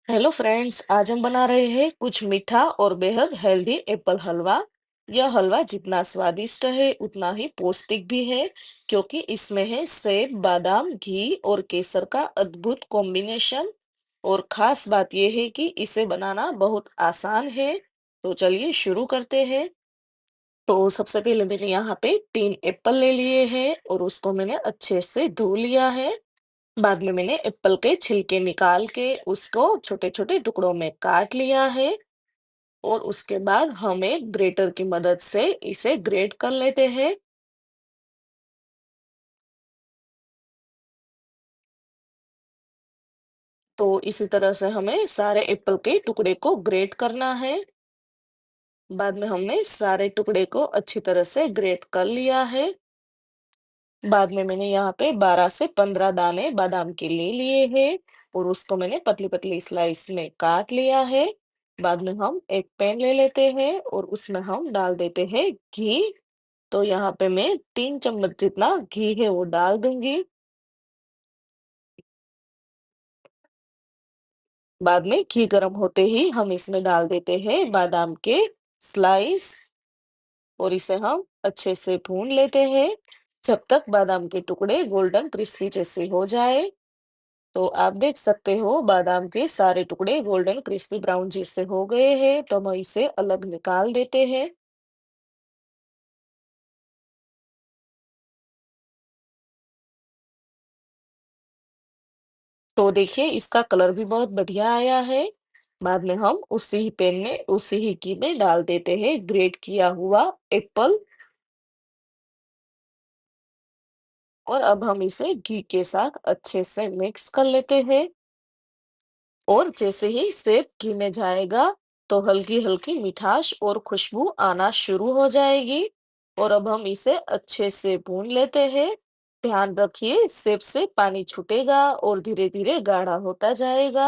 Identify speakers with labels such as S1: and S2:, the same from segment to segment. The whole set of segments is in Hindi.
S1: हेलो फ्रेंड्स, आज हम बना रहे हैं कुछ मीठा और बेहद हेल्दी एप्पल हलवा। यह हलवा जितना स्वादिष्ट है उतना ही पौष्टिक भी है, क्योंकि इसमें है सेब, बादाम, घी और केसर का अद्भुत कॉम्बिनेशन। और खास बात यह है कि इसे बनाना बहुत आसान है। तो चलिए शुरू करते हैं। तो सबसे पहले मैंने यहाँ पे 3 एप्पल ले लिए हैं और उसको मैंने अच्छे से धो लिया है। बाद में मैंने एप्पल के छिलके निकाल के उसको छोटे-छोटे टुकड़ों में काट लिया है और उसके बाद हम एक ग्रेटर की मदद से इसे ग्रेट कर लेते हैं। तो इसी तरह से हमें सारे एप्पल के टुकड़े को ग्रेट करना है। बाद में हमने सारे टुकड़े को अच्छी तरह से ग्रेट कर लिया है। बाद में मैंने यहाँ पे 12 से 15 दाने बादाम के ले लिए हैं और उसको मैंने पतली-पतली स्लाइस में काट लिया है। बाद में हम एक पैन ले लेते हैं और उसमें हम डाल देते हैं घी। तो यहाँ पे मैं 3 चम्मच जितना घी है वो डाल दूंगी। बाद में घी गर्म होते ही हम इसमें डाल देते हैं बादाम के स्लाइस और इसे हम अच्छे से भून लेते हैं जब तक बादाम के टुकड़े गोल्डन क्रिस्पी जैसे हो जाए। तो आप देख सकते हो बादाम के सारे टुकड़े गोल्डन क्रिस्पी ब्राउन जैसे हो गए हैं, तो हम इसे अलग निकाल देते हैं। तो देखिए इसका कलर भी बहुत बढ़िया आया है। बाद में हम उसी ही पैन में उसी ही घी में डाल देते हैं ग्रेट किया हुआ एप्पल और अब हम इसे घी के साथ अच्छे से मिक्स कर लेते हैं। और जैसे ही सेब घी में जाएगा तो हल्की हल्की मिठास और खुशबू आना शुरू हो जाएगी और अब हम इसे अच्छे से भून लेते हैं। ध्यान रखिए सेब से पानी छूटेगा और धीरे धीरे गाढ़ा होता जाएगा।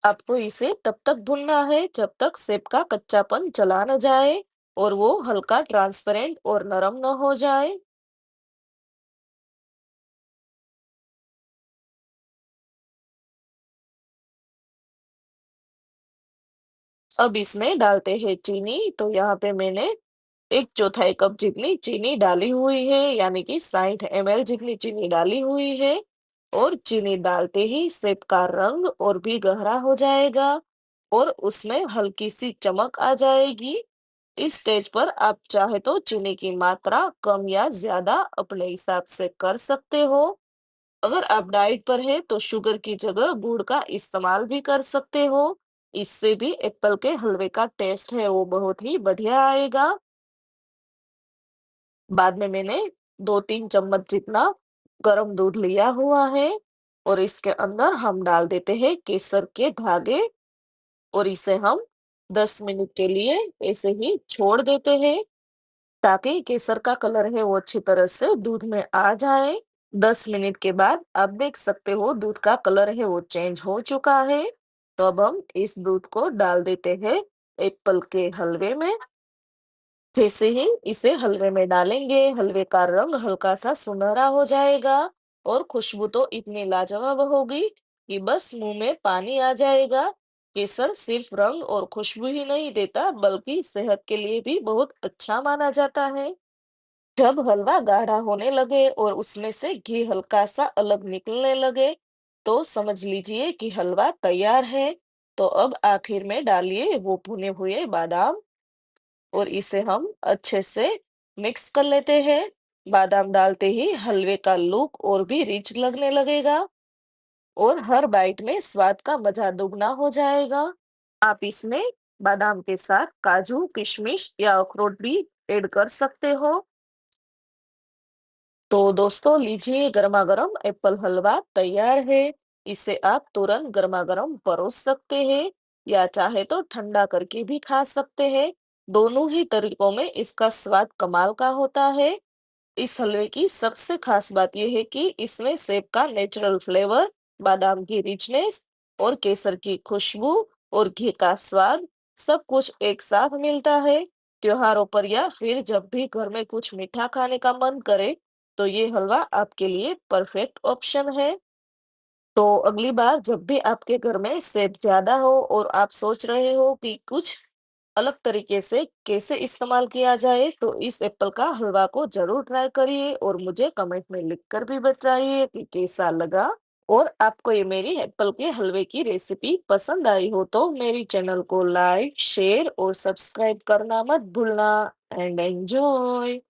S1: आपको इसे तब तक भूनना है जब तक सेब का कच्चापन चला न जाए और वो हल्का ट्रांसपेरेंट और नरम न हो जाए। अब इसमें डालते हैं चीनी। तो यहाँ पे मैंने 1/4 कप जितनी चीनी डाली हुई है, यानी कि 60 ml जितनी चीनी डाली हुई है। और चीनी डालते ही सेब का रंग और भी गहरा हो जाएगा और उसमें हल्की सी चमक आ जाएगी। इस स्टेज पर आप चाहे तो चीनी की मात्रा कम या ज्यादा अपने हिसाब से कर सकते हो। अगर आप डाइट पर हैं तो शुगर की जगह गुड़ का इस्तेमाल भी कर सकते हो। इससे भी एप्पल के हलवे का टेस्ट है वो बहुत ही बढ़िया आएगा। बाद में मैंने 2-3 चम्मच जितना गरम दूध लिया हुआ है और इसके अंदर हम डाल देते हैं केसर के धागे और इसे हम 10 मिनट के लिए ऐसे ही छोड़ देते हैं ताकि केसर का कलर है वो अच्छी तरह से दूध में आ जाए। 10 मिनट के बाद आप देख सकते हो दूध का कलर है वो चेंज हो चुका है। तो अब हम इस दूध को डाल देते हैं एप्पल के हलवे में। जैसे ही इसे हलवे में डालेंगे हलवे का रंग हल्का सा सुनहरा हो जाएगा और खुशबू तो इतनी लाजवाब होगी कि बस मुंह में पानी आ जाएगा। केसर सिर्फ रंग और खुशबू ही नहीं देता बल्कि सेहत के लिए भी बहुत अच्छा माना जाता है। जब हलवा गाढ़ा होने लगे और उसमें से घी हल्का सा अलग निकलने लगे तो समझ लीजिए कि हलवा तैयार है। तो अब आखिर में डालिए वो भुने हुए बादाम और इसे हम अच्छे से मिक्स कर लेते हैं। बादाम डालते ही हलवे का लुक और भी रिच लगने लगेगा और हर बाइट में स्वाद का मजा दुगना हो जाएगा। आप इसमें बादाम के साथ काजू, किशमिश या अखरोट भी ऐड कर सकते हो। तो दोस्तों लीजिए गर्मा गर्म एप्पल हलवा तैयार है। इसे आप तुरंत गर्मा गर्म परोस सकते हैं या चाहे तो ठंडा करके भी खा सकते हैं। दोनों ही तरीकों में इसका स्वाद कमाल का होता है। इस हलवे की सबसे खास बात यह है कि इसमें सेब का नेचुरल फ्लेवर, बादाम की रिचनेस और केसर की खुशबू और घी का स्वाद सब कुछ एक साथ मिलता है। त्योहारों पर या फिर जब भी घर में कुछ मीठा खाने का मन करे तो ये हलवा आपके लिए परफेक्ट ऑप्शन है। तो अगली बार जब भी आपके घर में सेब ज़्यादा हो और आप सोच रहे हो कि कुछ अलग तरीके से कैसे इस्तेमाल किया जाए, तो इस एप्पल का हलवा को ज़रूर ट्राई करिए और मुझे कमेंट में लिखकर भी बताइए कि कैसा लगा। और आपको ये मेरी एप्पल के हलवे की रेसिपी पसंद आई हो तो मेरी चैनल को लाइक, शेयर और सब्सक्राइब करना मत भूलना। And enjoy!